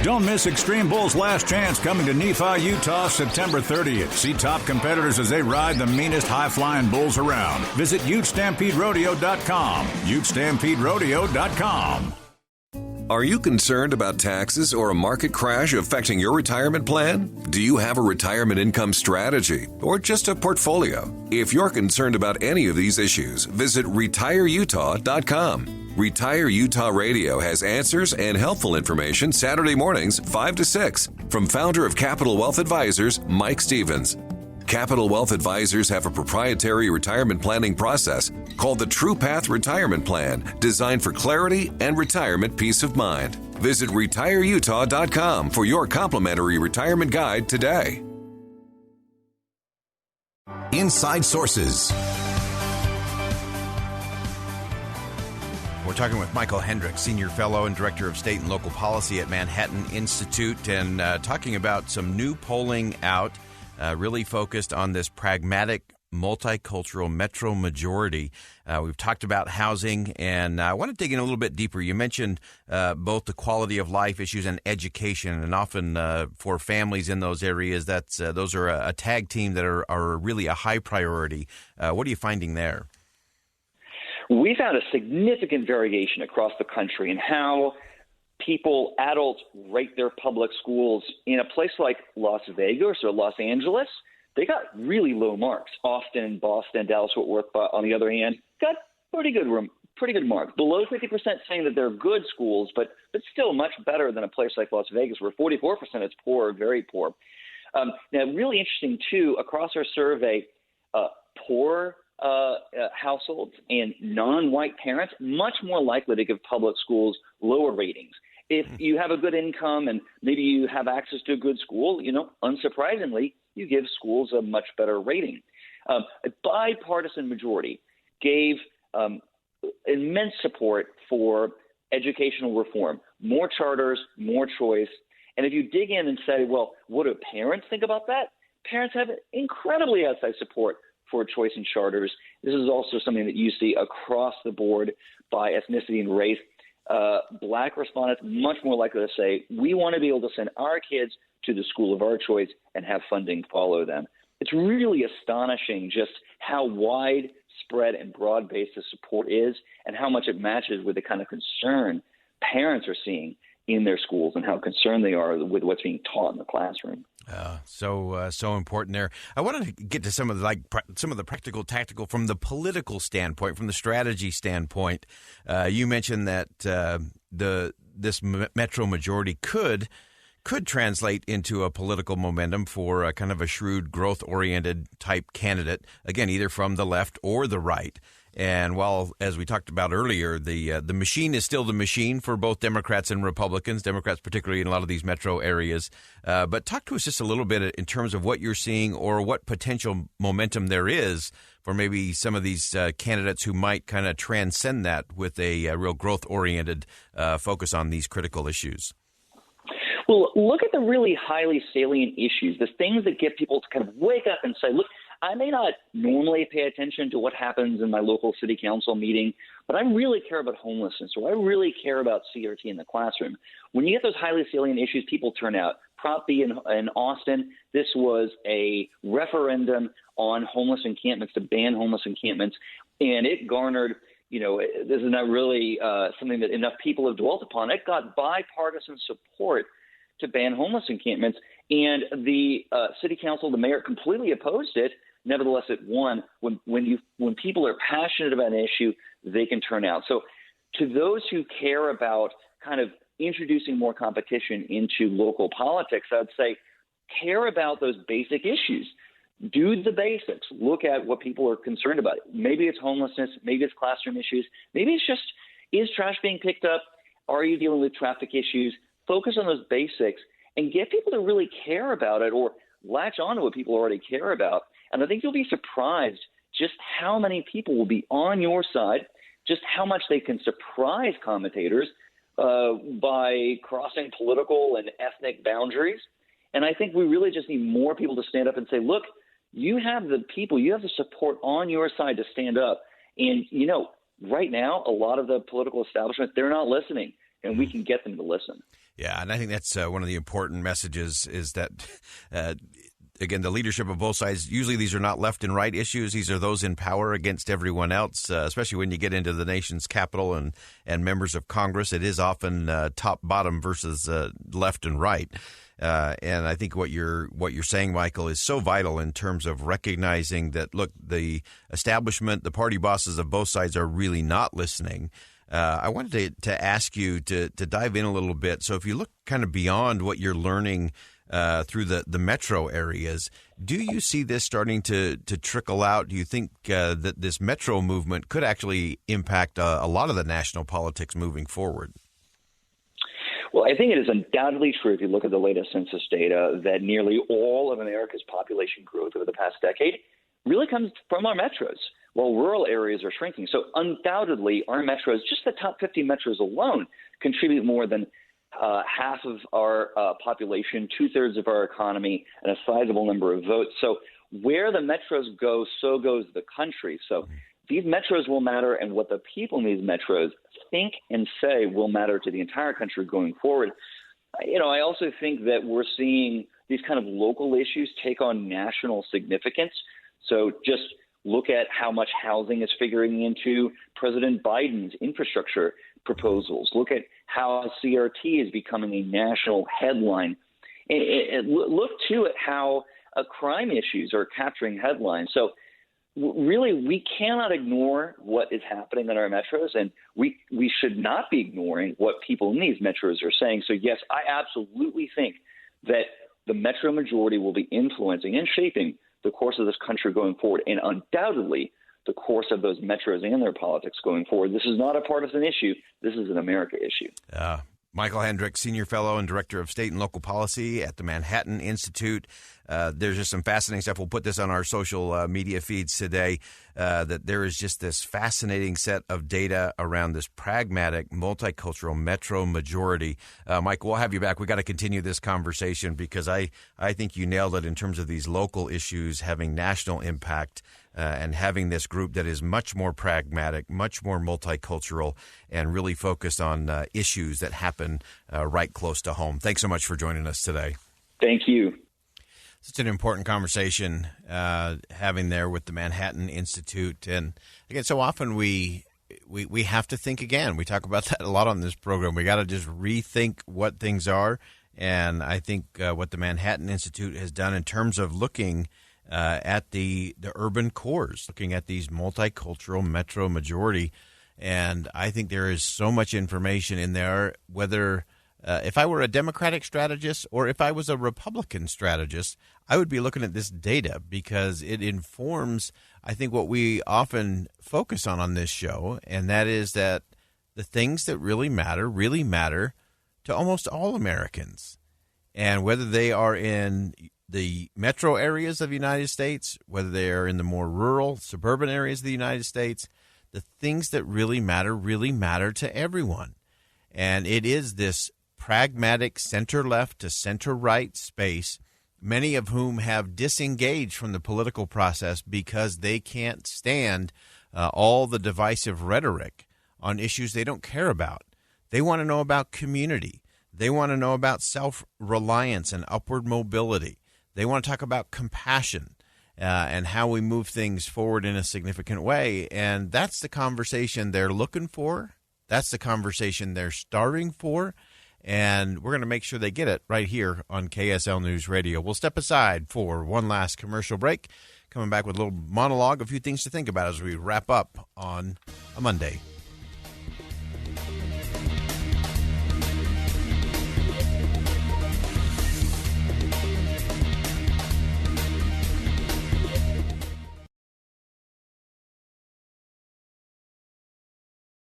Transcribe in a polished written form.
Don't miss Extreme Bull's Last Chance coming to Nephi, Utah, September 30th. See top competitors as they ride the meanest high-flying bulls around. Visit UtestampedeRodeo.com. UtestampedeRodeo.com. Are you concerned about taxes or a market crash affecting your retirement plan? Do you have a retirement income strategy or just a portfolio? If you're concerned about any of these issues, visit retireutah.com. Retire Utah Radio has answers and helpful information Saturday mornings 5 to 6 from founder of Capital Wealth Advisors, Mike Stevens. Capital Wealth Advisors have a proprietary retirement planning process called the True Path Retirement Plan, designed for clarity and retirement peace of mind. Visit retireutah.com for your complimentary retirement guide today. Inside Sources. We're talking with Michael Hendricks, Senior Fellow and Director of State and Local Policy at Manhattan Institute, and talking about some new polling out, really focused on this pragmatic, multicultural metro majority. We've talked about housing, and I want to dig in a little bit deeper. You mentioned both the quality of life issues and education, and often for families in those areas, those are a tag team that are really a high priority. What are you finding there? We found a significant variation across the country in how adults rate their public schools. In a place like Las Vegas or Los Angeles, they got really low marks. Austin, Boston, Dallas-Fort Worth, on the other hand, got pretty good marks. Below 50% saying that they're good schools, but still much better than a place like Las Vegas, where 44% is poor or very poor. Now, really interesting, too, across our survey, poor households and non-white parents much more likely to give public schools lower ratings. If you have a good income and maybe you have access to a good school, unsurprisingly, you give schools a much better rating. A bipartisan majority gave immense support for educational reform, more charters, more choice. And if you dig in and say, well, what do parents think about that? Parents have incredibly outside support for choice in charters. This is also something that you see across the board by ethnicity and race. Black respondents much more likely to say, we want to be able to send our kids to the school of our choice and have funding follow them. It's really astonishing just how widespread and broad-based the support is and how much it matches with the kind of concern parents are seeing in their schools and how concerned they are with what's being taught in the classroom. So important there. I want to get to some of the practical, tactical from the political standpoint, from the strategy standpoint. You mentioned that this metro majority could translate into a political momentum for a kind of a shrewd, growth-oriented type candidate, again, either from the left or the right. And while, as we talked about earlier, the machine is still the machine for both Democrats and Republicans, Democrats particularly in a lot of these metro areas. But talk to us just a little bit in terms of what you're seeing or what potential momentum there is for maybe some of these candidates who might kind of transcend that with a real growth-oriented focus on these critical issues. Well, look at the really highly salient issues, the things that get people to kind of wake up and say, look, I may not normally pay attention to what happens in my local city council meeting, but I really care about homelessness, or I really care about CRT in the classroom. When you get those highly salient issues, people turn out. Prop B in Austin, this was a referendum on homeless encampments, to ban homeless encampments, and it garnered, this is not really something that enough people have dwelt upon. It got bipartisan support to ban homeless encampments, and the city council, the mayor, completely opposed it. Nevertheless, it won. When people are passionate about an issue, they can turn out. So to those who care about kind of introducing more competition into local politics, I'd say care about those basic issues. Do the basics. Look at what people are concerned about. Maybe it's homelessness. Maybe it's classroom issues. Maybe it's just, is trash being picked up? Are you dealing with traffic issues? Focus on those basics and get people to really care about it or latch on to what people already care about. And I think you'll be surprised just how many people will be on your side, just how much they can surprise commentators by crossing political and ethnic boundaries. And I think we really just need more people to stand up and say, look, you have the people, you have the support on your side to stand up. And, right now, a lot of the political establishment, they're not listening, and we can get them to listen. Yeah, and I think that's one of the important messages is that, again, the leadership of both sides, usually these are not left and right issues. These are those in power against everyone else, especially when you get into the nation's capital and members of Congress. It is often top-bottom versus left and right. And I think what you're saying, Michael, is so vital in terms of recognizing that, look, the establishment, the party bosses of both sides are really not listening. I wanted to ask you to dive in a little bit. So if you look kind of beyond what you're learning through the metro areas, do you see this starting to trickle out? Do you think that this metro movement could actually impact a lot of the national politics moving forward? Well, I think it is undoubtedly true if you look at the latest census data that nearly all of America's population growth over the past decade really comes from our metros, while rural areas are shrinking. So undoubtedly, our metros, just the top 50 metros alone, contribute more than half of our population, 2/3 of our economy, and a sizable number of votes. So where the metros go, so goes the country. So these metros will matter, and what the people in these metros think and say will matter to the entire country going forward. I also think that we're seeing these kind of local issues take on national significance. So just look at how much housing is figuring into President Biden's infrastructure proposals. Look at how CRT is becoming a national headline. And look, too, at how crime issues are capturing headlines. So really, we cannot ignore what is happening in our metros, and we should not be ignoring what people in these metros are saying. So, yes, I absolutely think that the metro majority will be influencing and shaping the course of this country going forward, and undoubtedly the course of those metros and their politics going forward. This is not a partisan issue. This is an America issue. Michael Hendricks, Senior Fellow and Director of State and Local Policy at the Manhattan Institute. There's just some fascinating stuff. We'll put this on our social media feeds today, that there is just this fascinating set of data around this pragmatic, multicultural metro majority. Mike, we'll have you back. We got to continue this conversation because I think you nailed it in terms of these local issues having national impact and having this group that is much more pragmatic, much more multicultural, and really focused on issues that happen right close to home. Thanks so much for joining us today. Thank you. Such an important conversation having there with the Manhattan Institute. And again, so often we have to think again. We talk about that a lot on this program. We got to just rethink what things are. And I think what the Manhattan Institute has done in terms of looking at the urban cores, looking at these multicultural metro majority. And I think there is so much information in there, whether if I were a Democratic strategist or if I was a Republican strategist, I would be looking at this data because it informs, I think, what we often focus on this show, and that is that the things that really matter to almost all Americans. And whether they are in the metro areas of the United States, whether they are in the more rural, suburban areas of the United States, the things that really matter to everyone. And it is this pragmatic center-left to center-right space, many of whom have disengaged from the political process because they can't stand all the divisive rhetoric on issues they don't care about. They want to know about community. They want to know about self-reliance and upward mobility. They want to talk about compassion and how we move things forward in a significant way. And that's the conversation they're looking for. That's the conversation they're starving for. And we're going to make sure they get it right here on KSL News Radio. We'll step aside for one last commercial break. Coming back with a little monologue, a few things to think about as we wrap up on a Monday.